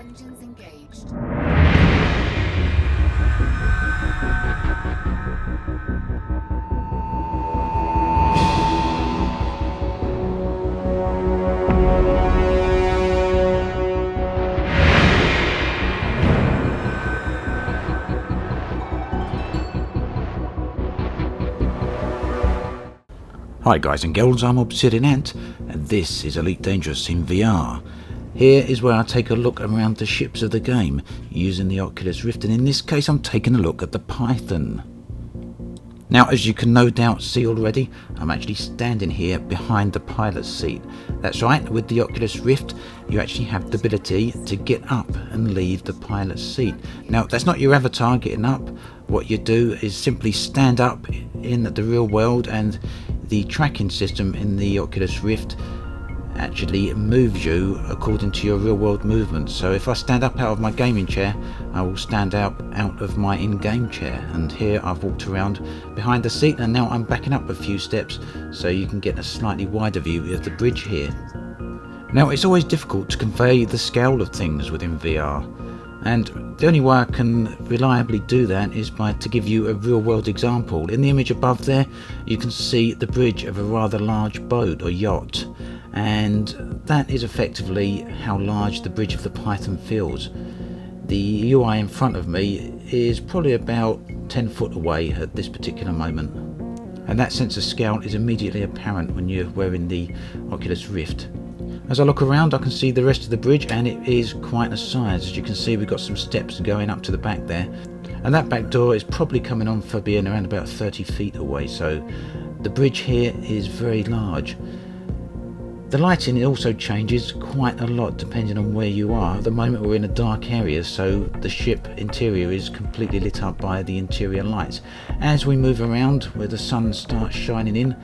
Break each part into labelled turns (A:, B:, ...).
A: Engines engaged.
B: Hi guys and girls, I'm Obsidian Ant, and this is Elite Dangerous in VR. Here is where I take a look around the ships of the game using the Oculus Rift, and in this case I'm taking a look at the Python. Now, as you can no doubt see already, I'm actually standing here behind the pilot's seat. That's right, with the Oculus Rift you actually have the ability to get up and leave the pilot's seat. Now, that's not your avatar getting up. What you do is simply stand up in the real world, and the tracking system in the Oculus Rift actually moves you according to your real world movements. So if I stand up out of my gaming chair, I will stand up out of my in-game chair, and here I've walked around behind the seat, and now I'm backing up a few steps so you can get a slightly wider view of the bridge here. Now, it's always difficult to convey the scale of things within VR, and the only way I can reliably do that is to give you a real world example. In the image above there you can see the bridge of a rather large boat or yacht, and that is effectively how large the bridge of the Python feels. The UI in front of me is probably about 10 foot away at this particular moment, and that sense of scale is immediately apparent when you're wearing the Oculus Rift. As I look around I can see the rest of the bridge, and it is quite a size. As you can see, we've got some steps going up to the back there, and that back door is probably coming on for being around about 30 feet away, so the bridge here is very large. The lighting also changes quite a lot depending on where you are. At the moment we're in a dark area, so the ship interior is completely lit up by the interior lights. As we move around, where the sun starts shining in,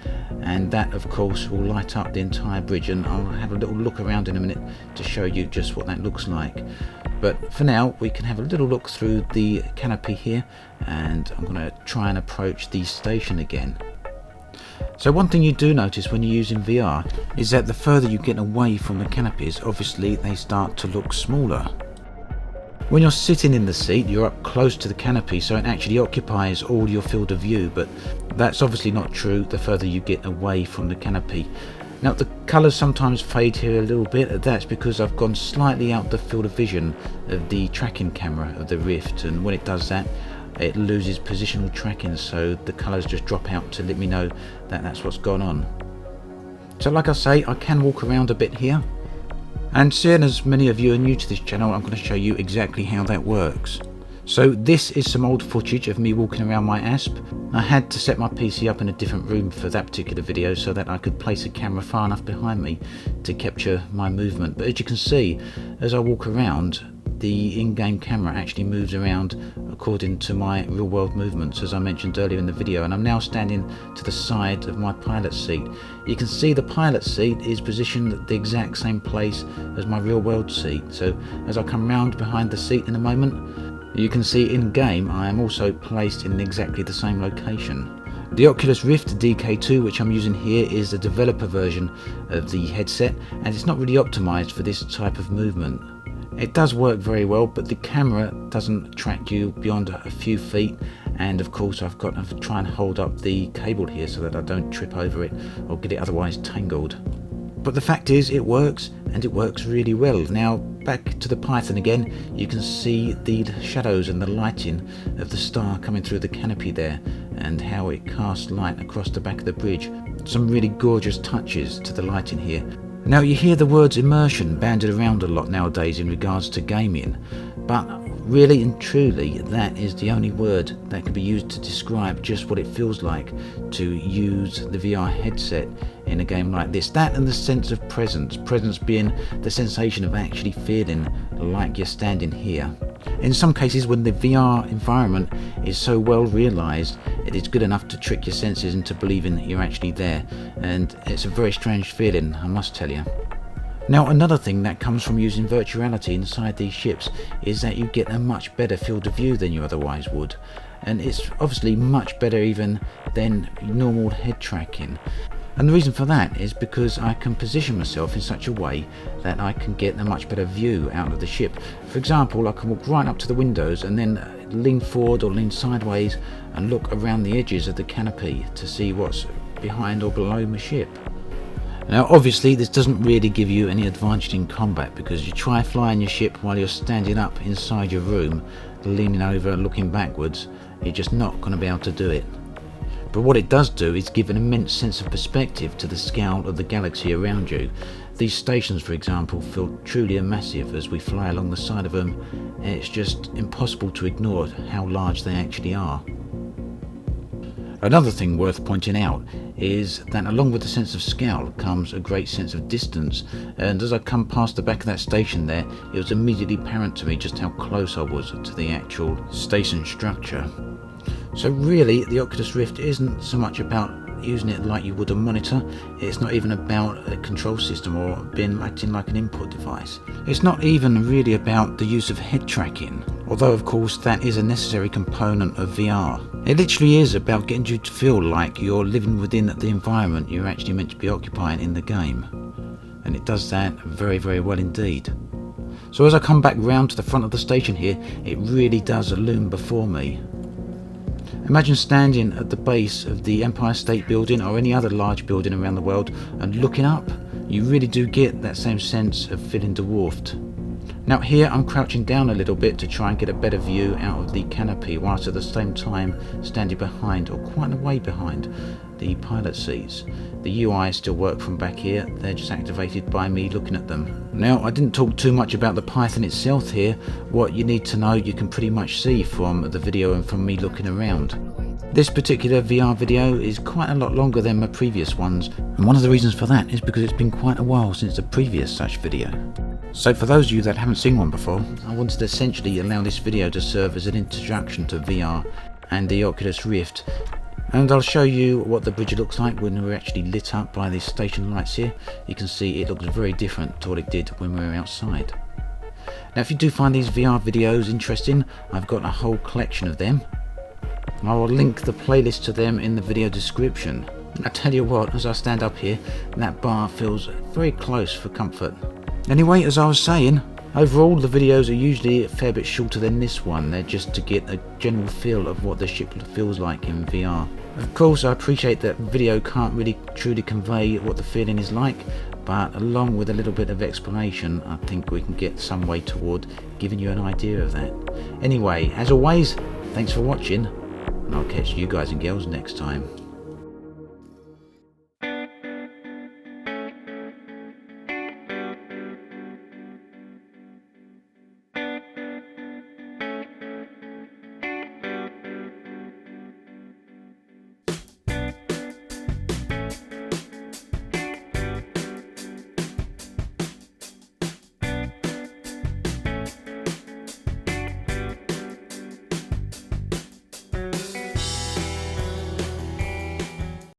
B: and that of course will light up the entire bridge, and I'll have a little look around in a minute to show you just what that looks like. But for now we can have a little look through the canopy here, and I'm going to try and approach the station again. So one thing you do notice when you're using VR is that the further you get away from the canopies, obviously they start to look smaller. When you're sitting in the seat you're up close to the canopy, so it actually occupies all your field of view, but that's obviously not true the further you get away from the canopy. Now, the colours sometimes fade here a little bit. That's because I've gone slightly out the field of vision of the tracking camera of the Rift, and when it does that it loses positional tracking, so the colours just drop out to let me know that that's what's gone on. So like I say, I can walk around a bit here, and seeing as many of you are new to this channel, I'm going to show you exactly how that works. So this is some old footage of me walking around my ASP. I had to set my PC up in a different room for that particular video so that I could place a camera far enough behind me to capture my movement. But as you can see, as I walk around, the in-game camera actually moves around according to my real-world movements, as I mentioned earlier in the video, and I'm now standing to the side of my pilot's seat. You can see the pilot's seat is positioned at the exact same place as my real-world seat, so as I come round behind the seat in a moment, you can see in-game I am also placed in exactly the same location. The Oculus Rift DK2, which I'm using here, is the developer version of the headset, and it's not really optimized for this type of movement. It does work very well, but the camera doesn't track you beyond a few feet, and of course I've got to try and hold up the cable here so that I don't trip over it or get it otherwise tangled. But the fact is, it works, and it works really well. Now back to the Python again, you can see the shadows and the lighting of the star coming through the canopy there, and how it casts light across the back of the bridge. Some really gorgeous touches to the lighting here. Now, you hear the words immersion banded around a lot nowadays in regards to gaming, but really and truly that is the only word that can be used to describe just what it feels like to use the VR headset in a game like this. That and the sense of presence being the sensation of actually feeling like you're standing here. In some cases, when the VR environment is so well realised, it is good enough to trick your senses into believing that you're actually there, and it's a very strange feeling, I must tell you. Now, another thing that comes from using virtuality inside these ships is that you get a much better field of view than you otherwise would, and it's obviously much better even than normal head tracking. And the reason for that is because I can position myself in such a way that I can get a much better view out of the ship. For example, I can walk right up to the windows and then lean forward or lean sideways and look around the edges of the canopy to see what's behind or below my ship. Now obviously this doesn't really give you any advantage in combat, because you try flying your ship while you're standing up inside your room, leaning over and looking backwards, you're just not going to be able to do it. But what it does do is give an immense sense of perspective to the scale of the galaxy around you. These stations, for example, feel truly massive as we fly along the side of them, and it's just impossible to ignore how large they actually are. Another thing worth pointing out is that along with the sense of scale comes a great sense of distance, and as I come past the back of that station there, it was immediately apparent to me just how close I was to the actual station structure. So really, the Oculus Rift isn't so much about using it like you would a monitor. It's not even about a control system or acting like an input device. It's not even really about the use of head tracking, although of course that is a necessary component of VR. It literally is about getting you to feel like you're living within the environment you're actually meant to be occupying in the game. And it does that very, very well indeed. So as I come back round to the front of the station here, it really does loom before me. Imagine standing at the base of the Empire State Building or any other large building around the world and looking up. You really do get that same sense of feeling dwarfed. Now here I'm crouching down a little bit to try and get a better view out of the canopy, whilst at the same time standing behind, or quite a way behind, the pilot seats. The UI still work from back here, they're just activated by me looking at them. Now I didn't talk too much about the Python itself here. What you need to know you can pretty much see from the video and from me looking around. This particular VR video is quite a lot longer than my previous ones, and one of the reasons for that is because it's been quite a while since the previous such video. So for those of you that haven't seen one before, I wanted to essentially allow this video to serve as an introduction to VR and the Oculus Rift. And I'll show you what the bridge looks like when we're actually lit up by these station lights here. You can see it looks very different to what it did when we were outside. Now if you do find these VR videos interesting, I've got a whole collection of them. I will link the playlist to them in the video description. I tell you what, as I stand up here, that bar feels very close for comfort. Anyway, as I was saying, overall the videos are usually a fair bit shorter than this one. They're just to get a general feel of what the ship feels like in VR. Of course, I appreciate that video can't really truly convey what the feeling is like, but along with a little bit of explanation, I think we can get some way toward giving you an idea of that. Anyway, as always, thanks for watching, and I'll catch you guys and girls next time.